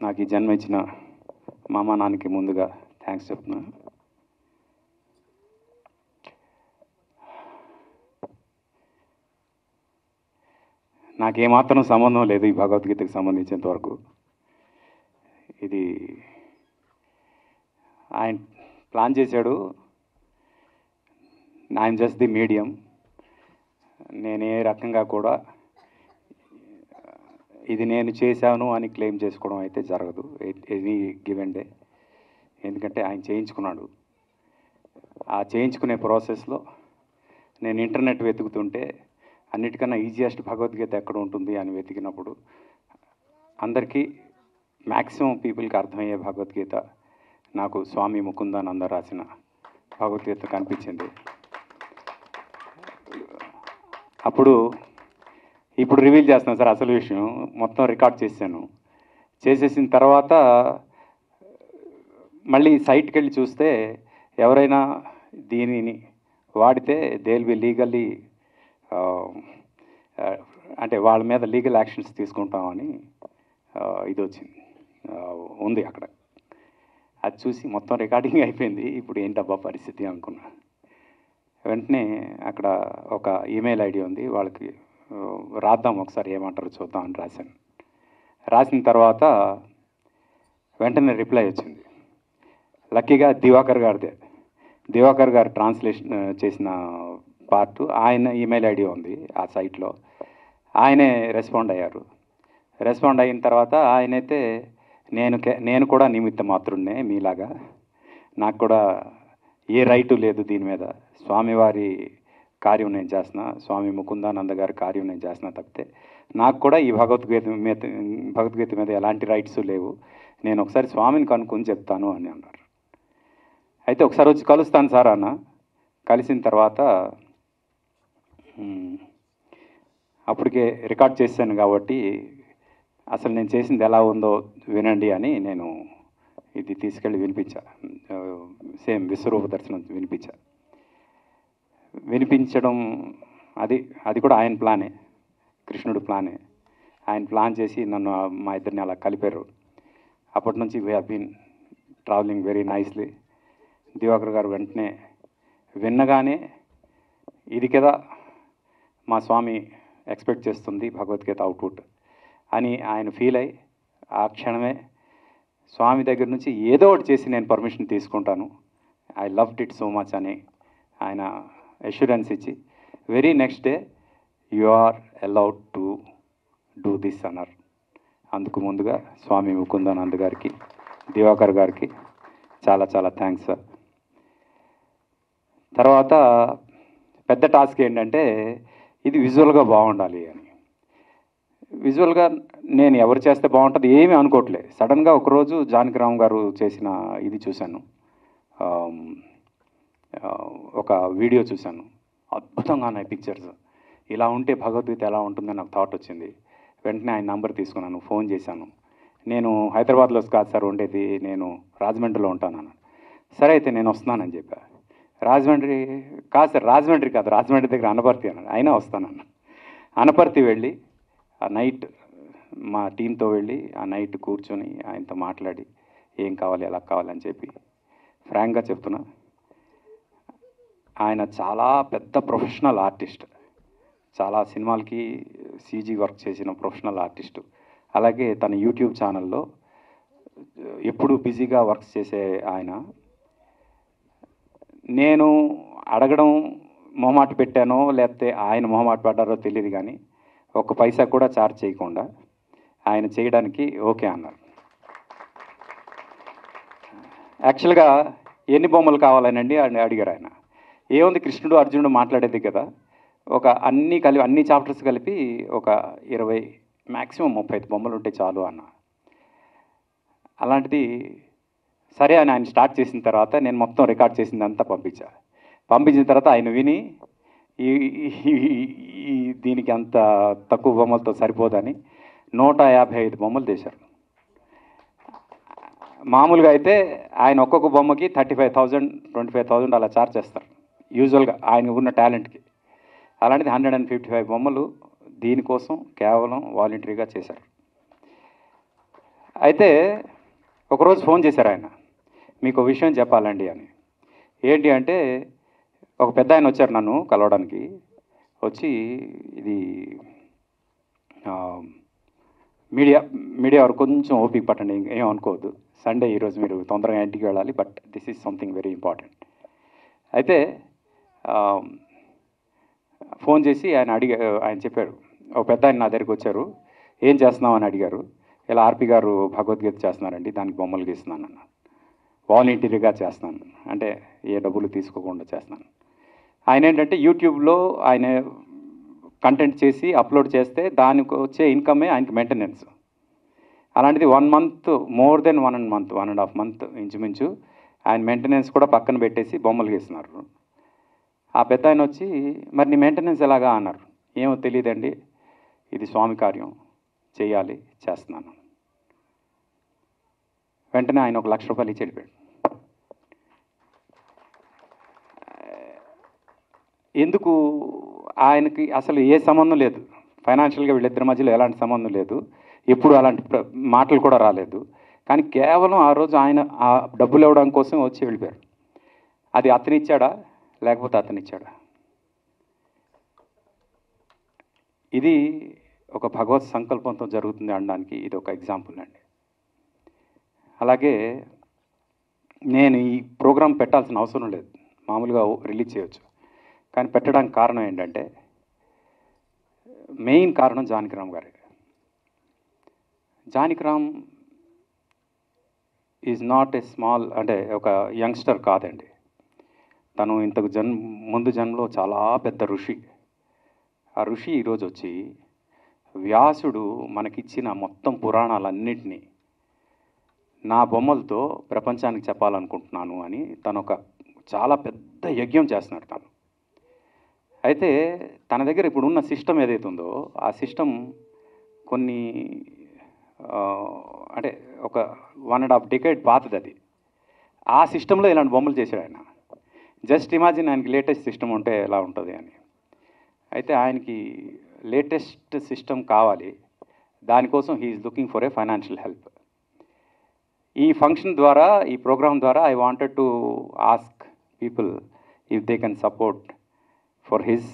నాకు ఈ జన్మ ఇచ్చిన మా అమ్మ నాన్నకి ముందుగా థ్యాంక్స్ చెప్తున్నాను. నాకేమాత్రం సంబంధం లేదు ఈ భగవద్గీతకి సంబంధించినంత వరకు. ఇది ఆయన ప్లాన్ చేశాడు. I'm just the medium. నేను ఏ రకంగా కూడా ఇది నేను చేశాను అని క్లెయిమ్ చేసుకోవడం అయితే జరగదు ఎనీ గివెన్ డే. ఎందుకంటే ఆయన చేయించుకున్నాడు. ఆ చేయించుకునే ప్రాసెస్లో నేను ఇంటర్నెట్ వెతుకుతుంటే అన్నిటికన్నా ఈజియెస్ట్ భగవద్గీత ఎక్కడ ఉంటుంది అని వెతికినప్పుడు అందరికీ మ్యాక్సిమం పీపుల్కి అర్థమయ్యే భగవద్గీత నాకు స్వామి ముకుందానంద రాసిన భగవద్గీత కనిపించింది. ఇప్పుడు రివీల్ చేస్తున్నాను సార్ అసలు విషయం. మొత్తం రికార్డ్ చేసేసిన తర్వాత మళ్ళీ సైట్కి వెళ్ళి చూస్తే ఎవరైనా దీనిని వాడితే దే విల్ బి లీగల్లీ అంటే వాళ్ళ మీద లీగల్ యాక్షన్స్ తీసుకుంటామని ఇది వచ్చింది ఉంది అక్కడ. అది చూసి మొత్తం రికార్డింగ్ అయిపోయింది. ఇప్పుడు ఏంటబ్బా పరిస్థితి అనుకున్నా. వెంటనే అక్కడ ఒక ఈమెయిల్ ఐడి ఉంది, వాళ్ళకి రాద్దాం ఒకసారి ఏమంటారు చూద్దాం అని రాశాను. రాసిన తర్వాత వెంటనే రిప్లై వచ్చింది. లక్కీగా దివాకర్ గారు ట్రాన్స్లేషన్ చేసిన పార్ట్ ఆయన ఈమెయిల్ ఐడి ఉంది ఆ సైట్లో. ఆయనే రెస్పాండ్ అయ్యారు. రెస్పాండ్ అయిన తర్వాత ఆయనైతే నేను కూడా నిమిత్త మాత్రున్నే మీలాగా, నాకు కూడా ఏ రైటు లేదు దీని మీద, స్వామివారి కార్యం నేను చేస్తున్నా, స్వామి ముకుందానంద గారి కార్యం నేను చేస్తున్నా తప్పితే నాకు కూడా ఈ భగవద్గీత మీద ఎలాంటి రైట్స్ లేవు, నేను ఒకసారి స్వామిని కనుక్కొని చెప్తాను అని అన్నారు. అయితే ఒకసారి వచ్చి కలుస్తాను సార్ అన్న. కలిసిన తర్వాత అప్పటికే రికార్డ్ చేశాను కాబట్టి అసలు నేను చేసింది ఎలా ఉందో వినండి అని నేను ఇది తీసుకెళ్ళి వినిపించా. సేమ్ విశ్వరూప దర్శనం వినిపించడం అది కూడా ఆయన ప్లానే, కృష్ణుడు ప్లానే. ఆయన ప్లాన్ చేసి నన్ను మా ఇద్దరిని అలా కలిపారు. అప్పటి నుంచి we have been travelling very nicely. Diwakar garu వెంటనే విన్నగానే ఇది కదా మా స్వామి ఎక్స్పెక్ట్ చేస్తుంది భగవద్గీత అవుట్పుట్ అని ఆయన ఫీల్ అయ్యి ఆ క్షణమే స్వామి దగ్గర నుంచి ఏదో ఒకటి చేసి నేను పర్మిషన్ తీసుకుంటాను, I loved it so much అని ఆయన అష్యూరెన్స్ ఇచ్చి very next day you are allowed to do this అన్నారు. అందుకు ముందుగా స్వామి ముకుందానంద గారికి, దివాకర్ గారికి చాలా చాలా థ్యాంక్స్ సార్. తర్వాత పెద్ద టాస్క్ ఏంటంటే ఇది విజువల్గా బాగుండాలి అని. విజువల్గా నేను ఎవరు చేస్తే బాగుంటుంది ఏమీ అనుకోవట్లే. సడన్గా ఒకరోజు జానకిరామ్ గారు చేసిన ఇది చూశాను, ఒక వీడియో చూశాను. అద్భుతంగా ఉన్నాయి పిక్చర్స్. ఇలా ఉంటే భగవద్గీత ఎలా ఉంటుందని నాకు థాట్ వచ్చింది. వెంటనే ఆయన నంబర్ తీసుకున్నాను, ఫోన్ చేశాను. నేను హైదరాబాద్లో కాదు సార్ ఉండేది, నేను రాజమండ్రిలో ఉంటాను అన్నాను. సరే అయితే నేను వస్తున్నానని చెప్పా. రాజమండ్రి కాదు సార్, రాజమండ్రి దగ్గర అనపర్తి అన్నాడు. అయినా వస్తానన్నా. అనపర్తి వెళ్ళి ఆ నైట్ మా టీంతో వెళ్ళి ఆ నైట్ కూర్చొని ఆయనతో మాట్లాడి ఏం కావాలి ఎలా కావాలని చెప్పి ఫ్రాంక్గా చెప్తున్నా, ఆయన చాలా పెద్ద ప్రొఫెషనల్ ఆర్టిస్ట్, చాలా సినిమాలకి సీజీ వర్క్ చేసిన ప్రొఫెషనల్ ఆర్టిస్టు. అలాగే తన యూట్యూబ్ ఛానల్లో ఎప్పుడూ బిజీగా వర్క్స్ చేసే ఆయన. నేను అడగడం మొహమాట పెట్టానో లేకపోతే ఆయన మొహమాట పడ్డారో తెలియదు కానీ ఒక్క పైసా కూడా ఛార్జ్ చేయకుండా ఆయన చేయడానికి ఓకే అన్నారు. యాక్చువల్గా ఎన్ని బొమ్మలు కావాలనండి అని అడిగారు ఆయన. ఏముంది, కృష్ణుడు అర్జునుడు మాట్లాడేది కదా, ఒక అన్ని చాప్టర్స్ కలిపి ఒక 20 మ్యాక్సిమం 35 బొమ్మలు ఉంటే చాలు అన్న. అలాంటిది సరే అని ఆయన స్టార్ట్ చేసిన తర్వాత నేను మొత్తం రికార్డ్ చేసిందంతా పంపించిన తర్వాత ఆయన విని దీనికి అంత తక్కువ బొమ్మలతో సరిపోదని 155 బొమ్మలు చేశారు. మామూలుగా అయితే ఆయన ఒక్కొక్క బొమ్మకి 35,000 25,000 అలా ఛార్జ్ చేస్తారు యూజువల్గా ఆయన ఉన్న టాలెంట్కి. అలాంటిది 155 బొమ్మలు దీనికోసం కేవలం వాలంటరీగా చేశారు. అయితే ఒకరోజు ఫోన్ చేశారు ఆయన, మీకు ఒక విషయం చెప్పాలండి అని. ఏంటి అంటే, ఒక పెద్ద ఆయన వచ్చారు నన్ను కలవడానికి. వచ్చి ఇది మీడియా మీడియా వారు కొంచెం ఓపిక పట్టండి, ఏం అనుకోవద్దు, సండే ఈరోజు మీరు తొందరగా ఇంటికి వెళ్ళాలి, but this is something very important. అయితే ఫోన్ చేసి ఆయన చెప్పారు, ఒక పెద్ద ఆయన నా దగ్గరికి వచ్చారు, ఏం చేస్తున్నావు అని అడిగారు. ఇలా ఆర్పి గారు భగవద్గీత చేస్తున్నారండి, దానికి బొమ్మలు గీస్తున్నాను అన్న. వాలంటీర్గా చేస్తున్నాను, అంటే ఏ డబ్బులు తీసుకోకుండా చేస్తున్నాను. ఆయన ఏంటంటే యూట్యూబ్లో ఆయన కంటెంట్ చేసి అప్లోడ్ చేస్తే దానికి వచ్చే ఇన్కమే ఆయనకి మెయింటెనెన్స్. అలాంటిది 1 month, మోర్ దెన్ 1.5 month ఇంచుమించు ఆయన మెయింటెనెన్స్ కూడా పక్కన పెట్టేసి బొమ్మలు గీస్తున్నారు. ఆ పెద్ద ఆయన వచ్చి, మరి నీ మెయింటెనెన్స్ ఎలాగా అన్నారు. ఏమో తెలియదండి, ఇది స్వామి కార్యం, చేయాలి, చేస్తున్నాను. వెంటనే ఆయన 1 లక్ష రూపాయలు ఇచ్చి వెళ్ళిపోయాడు. ఎందుకు? ఆయనకి అసలు ఏ సంబంధం లేదు, ఫైనాన్షియల్గా వీళ్ళిద్దరి మధ్యలో ఎలాంటి సంబంధం లేదు, ఎప్పుడు అలాంటి మాటలు కూడా రాలేదు. కానీ కేవలం ఆ రోజు ఆయన ఆ డబ్బులు ఇవ్వడం కోసం వచ్చి వెళ్ళిపోయారు. అది అతనిచ్చాడా లేకపోతే అతనిచ్చాడా? ఇది ఒక భగవత్ సంకల్పంతో జరుగుతుంది అనడానికి ఇది ఒక ఎగ్జాంపుల్ అండి. అలాగే నేను ఈ ప్రోగ్రాం పెట్టాల్సిన అవసరం లేదు, మామూలుగా రిలీజ్ చేయొచ్చు. కానీ పెట్టడానికి కారణం ఏంటంటే, మెయిన్ కారణం జానకిరామ్ గారే. Janakiram is not a small, అంటే ఒక యంగ్స్టర్ కాదండి. తను ఇంతకు ముందు జన్మలో చాలా పెద్ద ఋషి. ఆ ఋషి ఈరోజు వచ్చి వ్యాసుడు మనకిచ్చిన మొత్తం పురాణాలన్నింటినీ నా బొమ్మలతో ప్రపంచానికి చెప్పాలనుకుంటున్నాను అని తను ఒక చాలా పెద్ద యజ్ఞం చేస్తున్నాడు తను. అయితే తన దగ్గర ఇప్పుడు ఉన్న సిస్టమ్ ఏదైతే ఉందో ఆ సిస్టమ్ కొన్ని అంటే ఒక 1.5 decade పాతది అది. ఆ సిస్టంలో ఇలాంటి బొమ్మలు చేశాడు ఆయన. జస్ట్ ఇమాజిన్ ఆయనకి లేటెస్ట్ సిస్టమ్ ఉంటే ఎలా ఉంటుంది అని. అయితే ఆయనకి లేటెస్ట్ సిస్టమ్ కావాలి, దానికోసం he's looking for a financial help. ఈ ఫంక్షన్ ద్వారా, ఈ ప్రోగ్రామ్ ద్వారా I wanted to ask people if they can support for his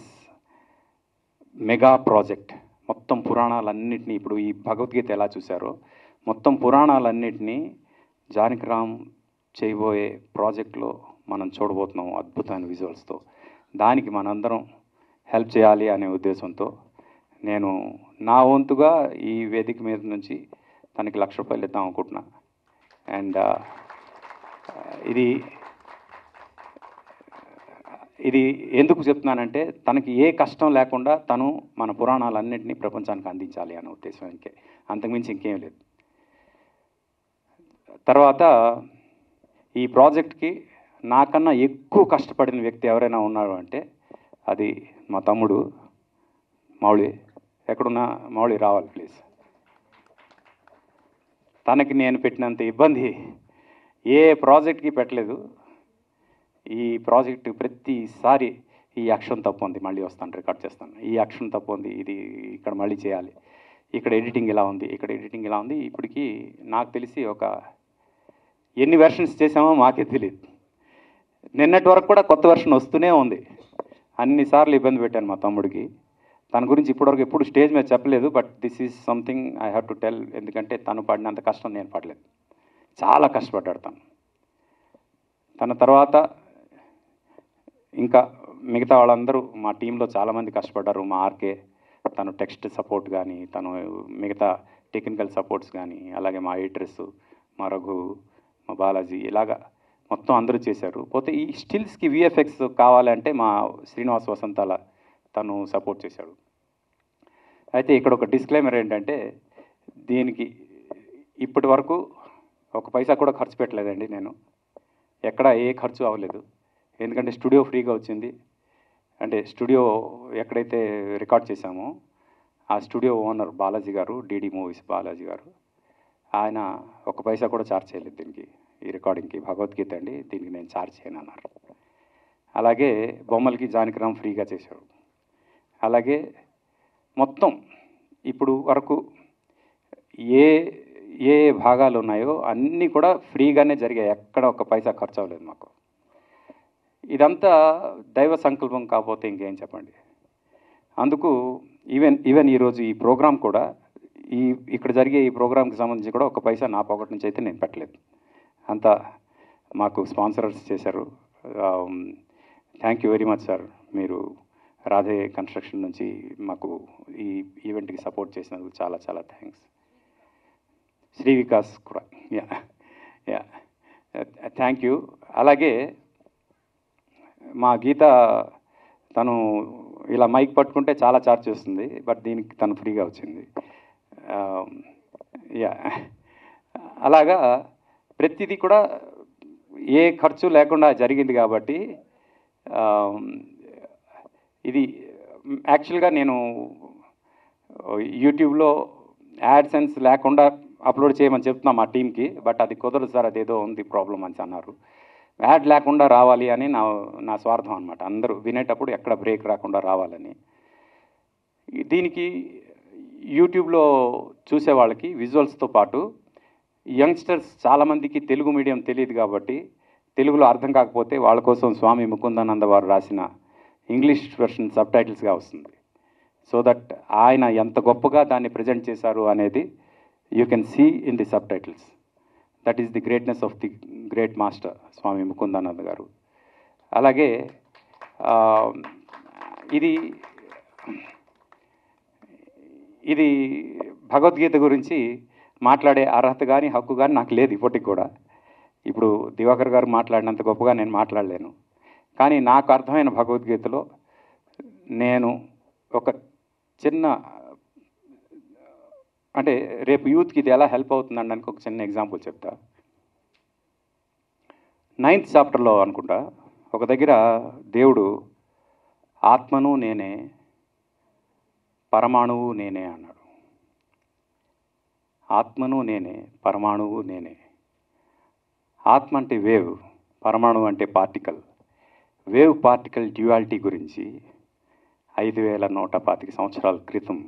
mega project. మొత్తం పురాణాలన్నింటినీ, ఇప్పుడు ఈ భగవద్గీత ఎలా చూశారో మొత్తం పురాణాలన్నింటినీ జానకిరామ్ చేయబోయే ప్రాజెక్ట్లో మనం చూడబోతున్నాం అద్భుతమైన విజువల్స్తో. దానికి మనందరం హెల్ప్ చేయాలి అనే ఉద్దేశంతో నేను నా వంతుగా ఈ వేదిక మీద నుంచి తనకి 1 లక్ష రూపాయలు ఇద్దాం అనుకుంటున్నా. అండ్ ఇది ఎందుకు చెప్తున్నానంటే, తనకి ఏ కష్టం లేకుండా తను మన పురాణాలన్నింటినీ ప్రపంచానికి అందించాలి అనే ఉద్దేశం, అంతకుమించి ఇంకేం లేదు. తర్వాత ఈ ప్రాజెక్ట్కి నాకన్నా ఎక్కువ కష్టపడిన వ్యక్తి ఎవరైనా ఉన్నారు అంటే అది మా తమ్ముడు మౌళి. ఎక్కడున్నా మౌళి రావాలి ప్లీజ్. తనకి నేను పెట్టినంత ఇబ్బంది ఏ ప్రాజెక్ట్కి పెట్టలేదు. ఈ ప్రాజెక్ట్ ప్రతిసారి ఈ యాక్షన్ తప్పు ఉంది, మళ్ళీ వస్తాను రికార్డ్ చేస్తాను, ఈ యాక్షన్ తప్పు ఉంది, ఇది ఇక్కడ మళ్ళీ చేయాలి, ఇక్కడ ఎడిటింగ్ ఇలా ఉంది, ఇక్కడ ఎడిటింగ్ ఇలా ఉంది. ఇప్పటికీ నాకు తెలిసి ఒక ఎన్ని వెర్షన్స్ చేసామో మాకే తెలియదు. నిన్నటి వరకు కూడా కొత్త వెర్షన్ వస్తూనే ఉంది. అన్నిసార్లు ఇబ్బంది పెట్టాను మా తమ్ముడికి. తన గురించి ఇప్పటివరకు ఎప్పుడు స్టేజ్ మీద చెప్పలేదు, but this is something I have to tell. ఎందుకంటే తను పడినంత కష్టం నేను పడలేదు, చాలా కష్టపడ్డాడు తను. తన తర్వాత ఇంకా మిగతా వాళ్ళందరూ మా టీంలో చాలామంది కష్టపడ్డారు. మా ఆర్కే, తను టెక్స్ట్ సపోర్ట్ కానీ, తను మిగతా టెక్నికల్ సపోర్ట్స్ కానీ, అలాగే మా ఎడిటర్స్, మా రఘు, మా బాలాజీ, ఇలాగా మొత్తం అందరూ చేశారు. పోతే ఈ స్టిల్స్కి విఎఫ్ఎక్స్ కావాలంటే మా శ్రీనివాస్ వసంతాల తను సపోర్ట్ చేశాడు. అయితే ఇక్కడ ఒక డిస్క్లైమర్ ఏంటంటే, దీనికి ఇప్పటి వరకు 1 పైసా కూడా ఖర్చు పెట్టలేదండి నేను. ఎక్కడ ఏ ఖర్చు అవ్వలేదు, ఎందుకంటే స్టూడియో ఫ్రీగా వచ్చింది. అంటే స్టూడియో ఎక్కడైతే రికార్డ్ చేశామో ఆ స్టూడియో ఓనర్ బాలాజీ గారు, డీడీ మూవీస్ బాలాజీ గారు, ఆయన 1 పైసా కూడా ఛార్జ్ చేయలేదు దీనికి, ఈ రికార్డింగ్కి. భగవద్గీత అండి, దీనికి నేను ఛార్జ్ చేయను అన్నారు. అలాగే బొమ్మలకి జానకిరామ్ ఫ్రీగా చేశారు. అలాగే మొత్తం ఇప్పుడు వరకు ఏ భాగాలు ఉన్నాయో అన్నీ కూడా ఫ్రీగానే జరిగాయి, ఎక్కడ ఒక పైసా ఖర్చు అవ్వలేదు మాకు. ఇదంతా దైవ సంకల్పం కాకపోతే ఇంకేం చెప్పండి. అందుకు ఈవెన్ ఈరోజు ఈ ప్రోగ్రాం కూడా ఇక్కడ జరిగే ఈ ప్రోగ్రాంకి సంబంధించి కూడా ఒక పైసా నా పాకెట్ నుంచి అయితే నేను పెట్టలేదు. అంతా మాకు స్పాన్సరర్స్ చేశారు. Thank you very much sir. మీరు రాధే కన్స్ట్రక్షన్ నుంచి మాకు ఈ ఈవెంట్కి సపోర్ట్ చేసినందుకు చాలా చాలా థ్యాంక్స్. శ్రీ వికాస్ కూడా యా థ్యాంక్ యూ. అలాగే మా గీత తను ఇలా మైక్ పట్టుకుంటే చాలా ఛార్జ్ చేస్తుంది, బట్ దీనికి తను ఫ్రీగా వచ్చింది. యా అలాగా ప్రతిదీ కూడా ఏ ఖర్చు లేకుండా జరిగింది కాబట్టి ఇది యాక్చువల్గా నేను యూట్యూబ్లో యాడ్సెన్స్ లేకుండా అప్లోడ్ చేయమని చెప్తున్నా మా టీంకి, బట్ అది కుదరదు సార్, అదేదో ఉంది ప్రాబ్లం అని అన్నారు. యాడ్ లేకుండా రావాలి అని నా స్వార్థం అనమాట. అందరూ వినేటప్పుడు ఎక్కడ బ్రేక్ రాకుండా రావాలని. దీనికి యూట్యూబ్లో చూసే వాళ్ళకి విజువల్స్తో పాటు యంగ్స్టర్స్ చాలామందికి తెలుగు మీడియం తెలియదు కాబట్టి, తెలుగులో అర్థం కాకపోతే వాళ్ళ కోసం స్వామి ముకుందానంద వారు రాసిన ఇంగ్లీష్ వెర్షన్ సబ్ టైటిల్స్గా వస్తుంది. సో దట్ ఆయన ఎంత గొప్పగా దాన్ని ప్రజెంట్ చేశారు అనేది you can see in the subtitles. That is the greatness of the great master Swami Mukundananda గారు. అలాగే ఇది భగవద్గీత గురించి మాట్లాడే అర్హత కానీ హక్కు కానీ నాకు లేదు ఇప్పటికి కూడా. ఇప్పుడు దివాకర్ గారు మాట్లాడినంత గొప్పగా నేను మాట్లాడలేను, కానీ నాకు అర్థమైన భగవద్గీతలో నేను ఒక చిన్న అంటే రేపు యూత్కి ఇది ఎలా హెల్ప్ అవుతుంది అనడానికి ఒక చిన్న ఎగ్జాంపుల్ చెప్తా. 9th చాప్టర్లో అనుకుంటా ఒక దగ్గర దేవుడు ఆత్మను నేనే, పరమాణువు నేనే అన్నాడు. ఆత్మను నేనే, పరమాణువు నేనే. ఆత్మ అంటే వేవ్, పరమాణువు అంటే పార్టికల్. వేవ్ పార్టికల్ డ్యూయాలిటీ గురించి 5125 సంవత్సరాల క్రితం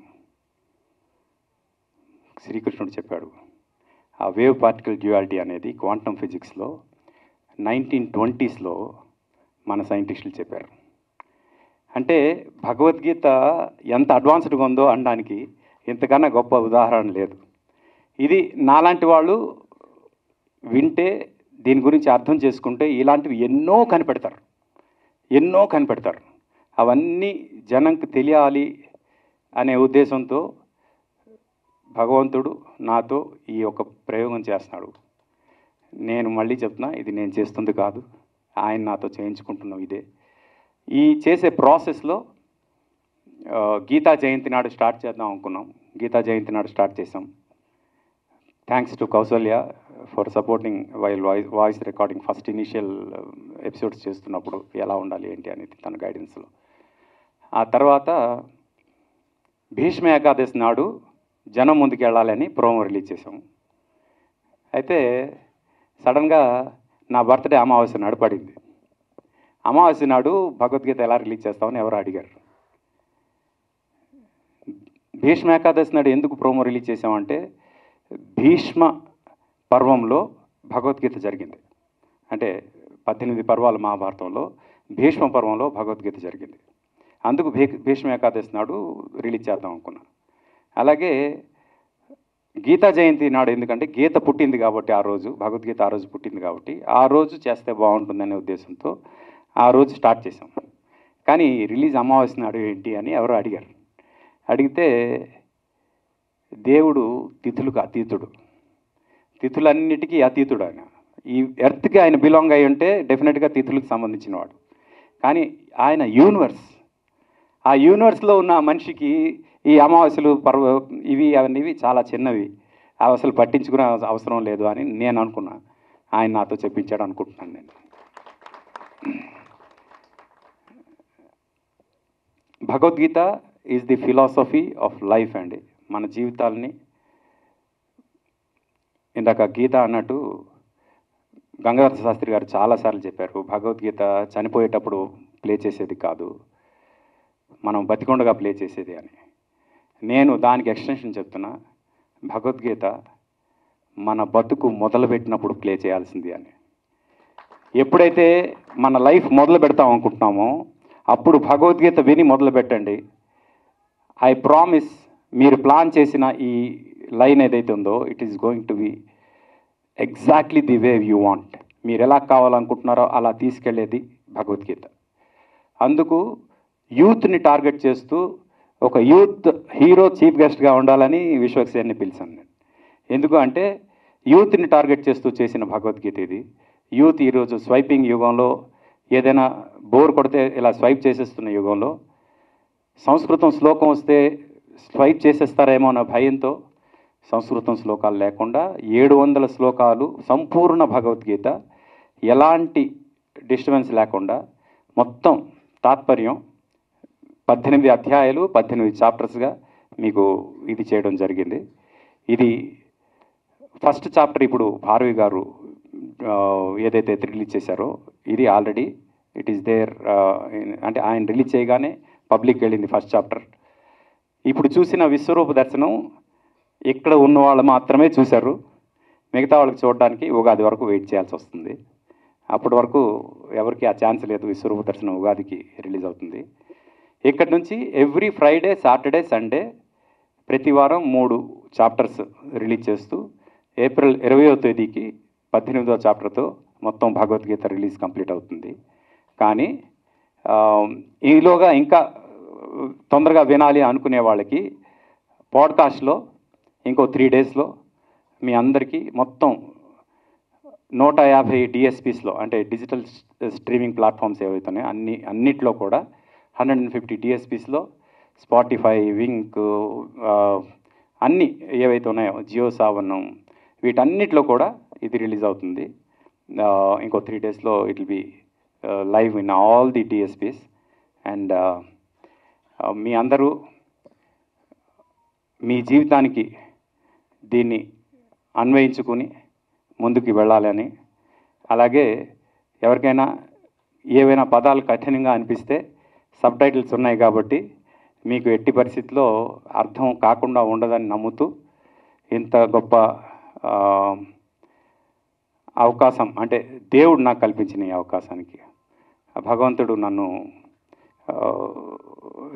శ్రీకృష్ణుడు చెప్పాడు. ఆ వేవ్ పార్టికల్ డ్యూయాలిటీ అనేది క్వాంటమ్ ఫిజిక్స్లో 1920sలో మన సైంటిస్టులు చెప్పారు. అంటే భగవద్గీత ఎంత అడ్వాన్స్డ్గా ఉందో అనడానికి ఇంతకన్నా గొప్ప ఉదాహరణ లేదు. ఇది నాలాంటి వాళ్ళు వింటే, దీని గురించి అర్థం చేసుకుంటే ఇలాంటివి ఎన్నో కనిపెడతారు. అవన్నీ జనంకి తెలియాలి అనే ఉద్దేశంతో భగవంతుడు నాతో ఈ యొక్క ప్రయోగం చేస్తున్నాడు. నేను మళ్ళీ చెప్తున్నా, ఇది నేను చేస్తుంది కాదు, ఆయన నాతో చేయించుకుంటున్నాం. ఈ చేసే ప్రాసెస్లో గీతా జయంతి నాడు స్టార్ట్ చేద్దాం అనుకున్నాం. గీతా జయంతి నాడు స్టార్ట్ చేసాం. Thanks to Kausalya for supporting while voice recording. First initial episodes చేస్తున్నప్పుడు ఎలా ఉండాలి ఏంటి అనేది తన గైడెన్స్లో. ఆ తర్వాత భీష్మ ఏకాదశి నాడు జనం ముందుకు వెళ్ళాలని ప్రోమో రిలీజ్ చేసాం. అయితే సడన్గా నా బర్త్డే అమావాస్య నాడు పడింది. అమావాస్య నాడు భగవద్గీత ఎలా రిలీజ్ చేస్తామని ఎవరు అడిగారు. భీష్మ ఏకాదశి నాడు ఎందుకు ప్రోమో రిలీజ్ చేసామంటే, భీష్మ పర్వంలో భగవద్గీత జరిగింది. అంటే 18 పర్వాల మహాభారతంలో భీష్మ పర్వంలో భగవద్గీత జరిగింది. అందుకు భీష్మ ఏకాదశి నాడు రిలీజ్ చేద్దాం అనుకున్నాను. అలాగే గీతా జయంతి నాడు ఎందుకంటే గీత పుట్టింది కాబట్టి, ఆ రోజు భగవద్గీత ఆ రోజు పుట్టింది కాబట్టి ఆ రోజు చేస్తే బాగుంటుందనే ఉద్దేశంతో ఆ రోజు స్టార్ట్ చేసాం. కానీ రిలీజ్ అమావాస్య నాడు ఏంటి అని ఎవరో అడిగారు. అడిగితే దేవుడు తిథులకు అతీతుడు, తిథులన్నిటికీ అతీతుడు. ఆయన ఈ ఎర్త్కి ఆయన బిలాంగ్ అయి ఉంటే డెఫినెట్గా తిథులకు సంబంధించిన వాడు. కానీ ఆయన యూనివర్స్, ఆ యూనివర్స్లో ఉన్న మనిషికి ఈ అమావాస్యలు ఇవి అవన్నీ చాలా చిన్నవి, అవి అసలు పట్టించుకునే అవసరం లేదు అని నేను అనుకున్నా. ఆయన నాతో చెప్పించాడు అనుకుంటున్నాను నేను. Bhagavad Gita is the philosophy of life అండి. మన జీవితాలని ఇందాక గీత అన్నట్టు గంగాధర శాస్త్రి గారు చాలాసార్లు చెప్పారు, భగవద్గీత చనిపోయేటప్పుడు ప్లే చేసేది కాదు, మనం బతికొండగా ప్లే చేసేది అని. నేను దానికి ఎక్స్టెన్షన్ చెప్తున్నా. భగవద్గీత మన బతుకు మొదలుపెట్టినప్పుడు ప్లే చేయాల్సింది అని. ఎప్పుడైతే మన లైఫ్ మొదలు పెడతాం అనుకుంటున్నామో అప్పుడు భగవద్గీత విని మొదలు పెట్టండి. ఐ ప్రామిస్ మీరు ప్లాన్ చేసిన ఈ లైన్ ఏదైతే ఉందో it is going to be exactly the way you want. మీరు ఎలా కావాలనుకుంటున్నారో అలా తీసుకెళ్లేది భగవద్గీత. అందుకు యూత్ని టార్గెట్ చేస్తూ ఒక యూత్ హీరో చీఫ్ గెస్ట్గా ఉండాలని విశ్వక్సేన్ని పిలిచాను నేను. ఎందుకు అంటే యూత్ని టార్గెట్ చేస్తూ చేసిన భగవద్గీత ఇది. యూత్ ఈరోజు స్వైపింగ్ యుగంలో ఏదైనా బోర్ కొడితే ఇలా స్వైప్ చేసేస్తున్న యుగంలో సంస్కృతం శ్లోకం వస్తే స్వైప్ చేసేస్తారేమో అన్న భయంతో సంస్కృతం శ్లోకాలు లేకుండా 700 శ్లోకాలు సంపూర్ణ భగవద్గీత ఎలాంటి డిస్టర్బెన్స్ లేకుండా మొత్తం తాత్పర్యం 18 అధ్యాయాలు 18 చాప్టర్స్గా మీకు ఇది చేయడం జరిగింది. ఇది ఫస్ట్ చాప్టర్ ఇప్పుడు భారవి గారు ఏదైతే రిలీజ్ చేశారో ఇది ఆల్రెడీ ఇట్ ఈస్ దేర్. అంటే ఆయన రిలీజ్ చేయగానే పబ్లిక్ వెళ్ళింది ఫస్ట్ చాప్టర్. ఇప్పుడు చూసిన విశ్వరూప దర్శనం ఇక్కడ ఉన్న వాళ్ళు మాత్రమే చూశారు. మిగతా వాళ్ళకి చూడడానికి ఉగాది వరకు వెయిట్ చేయాల్సి వస్తుంది. అప్పటి వరకు ఎవరికి ఆ ఛాన్స్ లేదు. విశ్వరూప దర్శనం ఉగాదికి రిలీజ్ అవుతుంది. ఇక్కడి నుంచి ఎవ్రీ ఫ్రైడే, సాటర్డే, సండే ప్రతి వారం 3 చాప్టర్స్ రిలీజ్ చేస్తూ ఏప్రిల్ 20వ తేదీకి 18వ చాప్టర్తో మొత్తం భగవద్గీత రిలీజ్ కంప్లీట్ అవుతుంది. కానీ ఈలోగా ఇంకా తొందరగా వినాలి అనుకునే వాళ్ళకి పాడ్కాస్ట్లో ఇంకో 3 డేస్లో మీ అందరికీ మొత్తం 150 డిఎస్పీస్లో అంటే డిజిటల్ స్ట్రీమింగ్ ప్లాట్ఫామ్స్ ఏవైతున్నాయో అన్నిట్లో కూడా 150 డిఎస్పీస్లో స్పాటిఫై, వింక్, అన్నీ ఏవైతే ఉన్నాయో జియో సావన్ వీటన్నిటిలో కూడా ఇది రిలీజ్ అవుతుంది. ఇంకో 3 డేస్లో it will be live in all the DSPs. And మీ అందరూ మీ జీవితానికి దీన్ని అన్వయించుకుని ముందుకు వెళ్ళాలని, అలాగే ఎవరికైనా ఏవైనా పదాలు కఠినంగా అనిపిస్తే సబ్‌టైటిల్స్ ఉన్నాయి కాబట్టి మీకు ఎట్టి పరిస్థితుల్లో అర్థం కాకుండా ఉండదని నమ్ముతూ ఇంత గొప్ప అవకాశం అంటే దేవుడు నాకు కల్పించిన ఈ అవకాశానికి భగవంతుడు నన్ను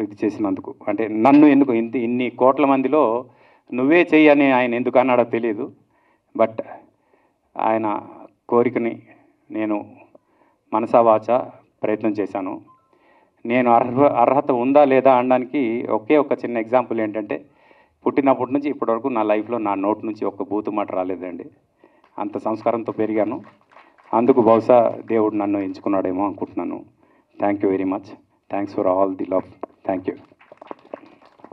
ఇది చేసినందుకు, అంటే నన్ను ఎందుకు ఇన్ని కోట్ల మందిలో నువ్వే చెయ్యి అని ఆయన ఎందుకు అన్నాడో తెలియదు. బట్ ఆయన కోరికని నేను మనసా వాచా ప్రయత్నం చేశాను. నేను అర్హత ఉందా లేదా అనడానికి ఒకే ఒక చిన్న ఎగ్జాంపుల్ ఏంటంటే పుట్టినప్పటి నుంచి ఇప్పటివరకు నా లైఫ్లో నా నోటి నుంచి ఒక్క బూతు మాట రాలేదండి. అంత సంస్కారంతో పెరిగాను. అందుకు బహుశా దేవుడు నన్ను ఎంచుకున్నాడేమో అనుకుంటున్నాను. Thank you very much. Thanks for all the love. Thank you.